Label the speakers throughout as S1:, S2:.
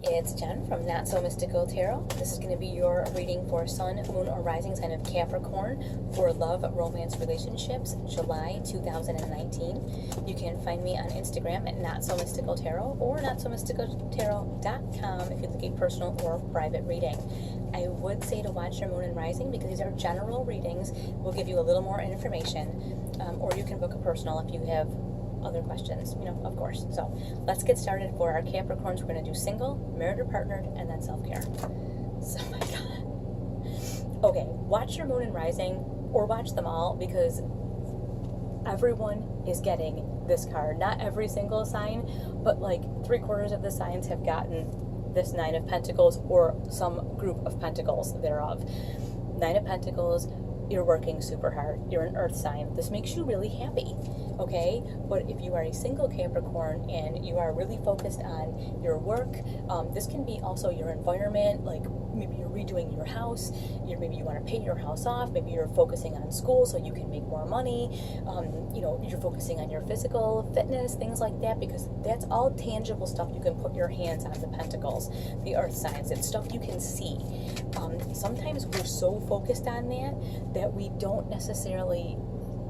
S1: It's Jen from Not So Mystical Tarot. This is going to be your reading for Sun, Moon, or Rising sign of Capricorn for love, romance, relationships, July 2019. You can find me on Instagram at Not So Mystical Tarot or NotSoMysticalTarot.com if you'd like a personal or private reading. I would say to watch your Moon and Rising because these are general readings. We'll give you a little more information, or you can book a personal if you have other questions, of course. So let's get started for our Capricorns. We're going to do single, married or partnered, and then self-care. So, my God. Okay, watch your Moon and Rising, or watch them all, because everyone is getting this card. Not every single sign, but like 3/4 of the signs have gotten this Nine of Pentacles, or some group of Pentacles thereof. Nine of Pentacles, you're working super hard. You're an earth sign. This makes you really happy, okay? But if you are a single Capricorn and you are really focused on your work, this can be also your environment, like maybe you're redoing your house, maybe you want to pay your house off, maybe you're focusing on school so you can make more money, you're focusing on your physical fitness, things like that, because that's all tangible stuff you can put your hands on, the Pentacles, the earth signs. It's stuff you can see. Sometimes we're so focused on that we don't necessarily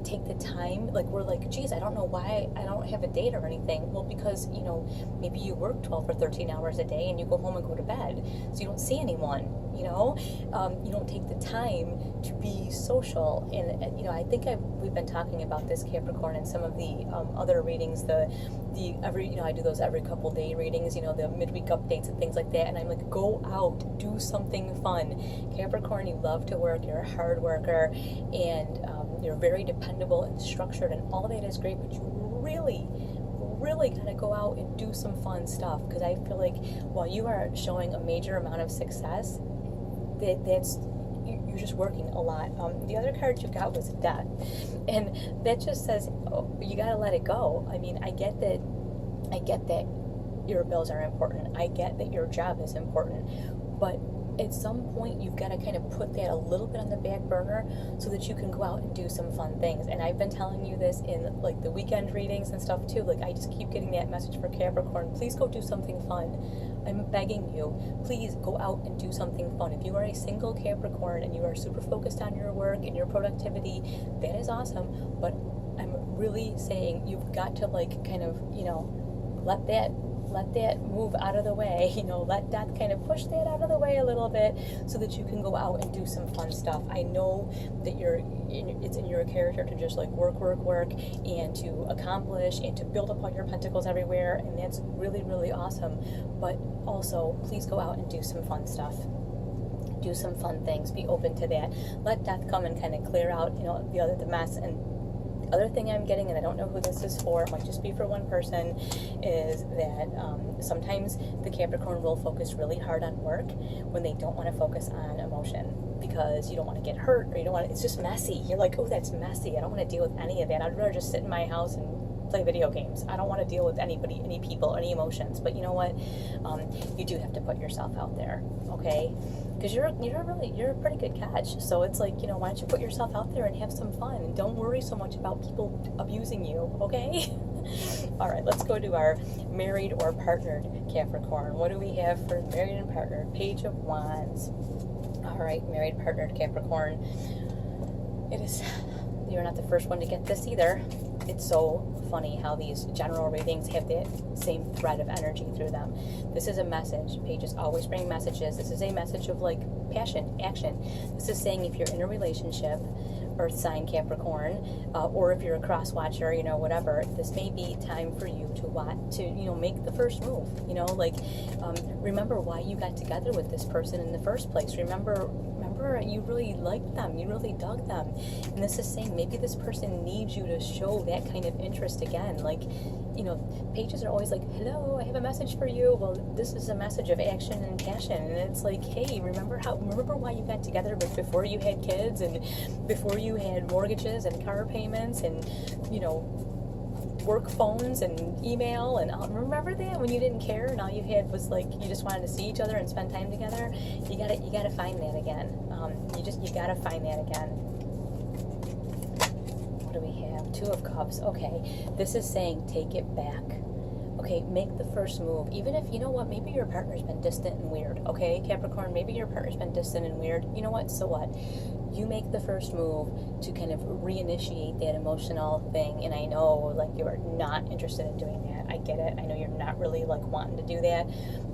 S1: take the time, like we're like, geez, I don't know why I don't have a date or anything. Well, because, maybe you work 12 or 13 hours a day and you go home and go to bed, so you don't see anyone, you don't take the time to be social. And, I think we've been talking about this, Capricorn, in some of the other readings, I do those every couple day readings, the midweek updates and things like that. And I'm like, go out, do something fun. Capricorn, you love to work, you're a hard worker, and you're very dependable and structured, and all that is great, but you really gotta go out and do some fun stuff, because I feel like while you are showing a major amount of success, you're just working a lot. The other card you got was Death, and that just says, you gotta let it go. I mean, I get that your bills are important. I get that your job is important, but at some point you've got to kind of put that a little bit on the back burner so that you can go out and do some fun things. And I've been telling you this in like the weekend readings and stuff too. Like, I just keep getting that message for Capricorn. Please go do something fun. I'm begging you, please go out and do something fun. If you are a single Capricorn and you are super focused on your work and your productivity, that is awesome. But I'm really saying you've got to let that move out of the way, let that kind of push that out of the way a little bit so that you can go out and do some fun stuff. I know that it's in your character to just like work, and to accomplish and to build up all your pentacles everywhere, and that's really, really awesome. But also, please go out and do some fun stuff. Do some fun things. Be open to that. Let death come and kind of clear out, the mess. And other thing I'm getting, and I don't know who this is for, it might just be for one person, is that sometimes the Capricorn will focus really hard on work when they don't want to focus on emotion, because you don't want to get hurt, or it's just messy. You're like, oh, that's messy. I don't want to deal with any of that. I'd rather just sit in my house and play video games. I don't want to deal with anybody, any people, any emotions. But you know what? You do have to put yourself out there, okay? Because you're a pretty good catch. So it's like, why don't you put yourself out there and have some fun, and don't worry so much about people abusing you, okay? All right, let's go to our married or partnered Capricorn. What do we have for married and partnered? Page of Wands. All right, married, partnered Capricorn. You're not the first one to get this either. It's so funny how these general readings have that same thread of energy through them. This is a message. Pages always bring messages. This is a message of like passion, action. This is saying if you're in a relationship, earth sign Capricorn, or if you're a cross watcher, whatever, this may be time for you to make the first move. Remember why you got together with this person in the first place. Remember you really liked them, you really dug them, and this is saying maybe this person needs you to show that kind of interest again. Like, pages are always like, hello, I have a message for you. Well, this is a message of action and passion, and it's like, hey, remember why you got together, but before you had kids and before you had mortgages and car payments and work phones and email, and remember that when you didn't care and all you had was like you just wanted to see each other and spend time together. You gotta find that again. You gotta find that again. What do we have? Two of Cups. Okay, this is saying take it back. Okay, make the first move. Even if, you know what, maybe your partner's been distant and weird, okay, Capricorn? Maybe your partner's been distant and weird. You know what? So what? You make the first move to kind of reinitiate that emotional thing. And I know, like, you are not interested in doing that. I get it. I know you're not really, like, wanting to do that.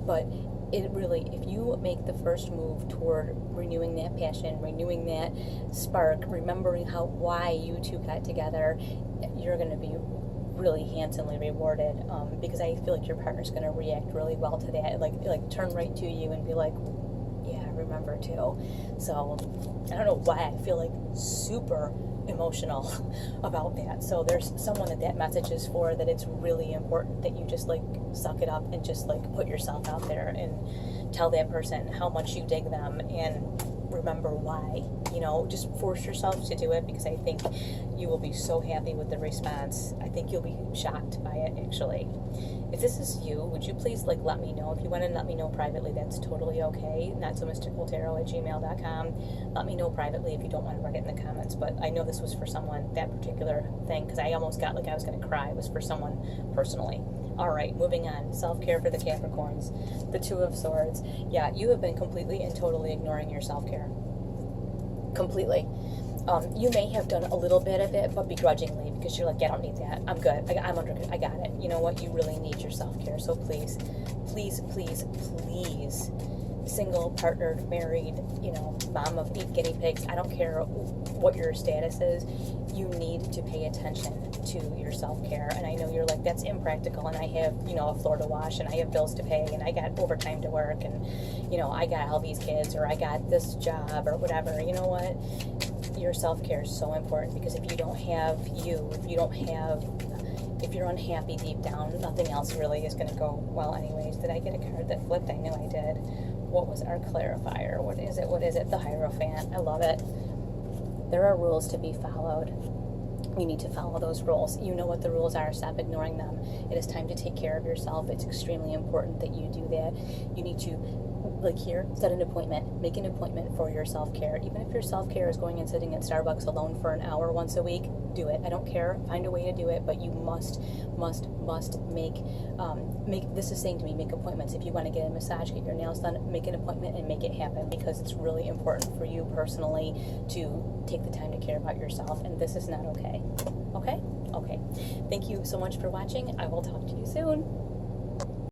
S1: But it really, if you make the first move toward renewing that passion, renewing that spark, remembering why you two got together, you're going to be really handsomely rewarded, because I feel like your partner's going to react really well to that, like turn right to you and be like, yeah, I remember too. So I don't know why I feel like super emotional about that. So there's someone that message is for, that it's really important that you just like suck it up and just like put yourself out there and tell that person how much you dig them and remember why. You know, just force yourself to do it, because I think you will be so happy with the response. I think you'll be shocked by it, actually. If this is you, would you please like let me know? If you want to let me know privately, that's totally okay. notsomysticaltarot@gmail.com. Let me know privately if you don't want to write it in the comments. But I know this was for someone, that particular thing, because I almost got like I was going to cry. It was for someone personally. All right, moving on. Self-care for the Capricorns. The Two of Swords. Yeah, you have been completely and totally ignoring your self-care. Completely. You may have done a little bit of it, but begrudgingly, because you're like, yeah, I don't need that. I'm good. I got it. You know what? You really need your self-care. So please, please, please, please, single, partnered, married, you know, mom of 8 guinea pigs, I don't care what your status is, you need to pay attention to your self-care. And I know you're like, that's impractical, and I have, you know, a floor to wash, and I have bills to pay, and I got overtime to work, and, you know, I got all these kids, or I got this job, or whatever. You know what? Your self-care is so important, because if you don't have you, if you're unhappy deep down, nothing else really is going to go well anyways. Did I get a card that flipped? I knew I did. What was our clarifier? What is it? The Hierophant. I love it. There are rules to be followed. You need to follow those rules. You know what the rules are. Stop ignoring them. It is time to take care of yourself. It's extremely important that you do that. You need to, like here, set an appointment. Make an appointment for your self-care. Even if your self-care is going and sitting at Starbucks alone for an hour once a week, do it. I don't care. Find a way to do it, but you must make, this is saying to me, make appointments. If you want to get a massage, get your nails done, make an appointment and make it happen, because it's really important for you personally to take the time to care about yourself, and this is not okay. Okay? Okay. Thank you so much for watching. I will talk to you soon.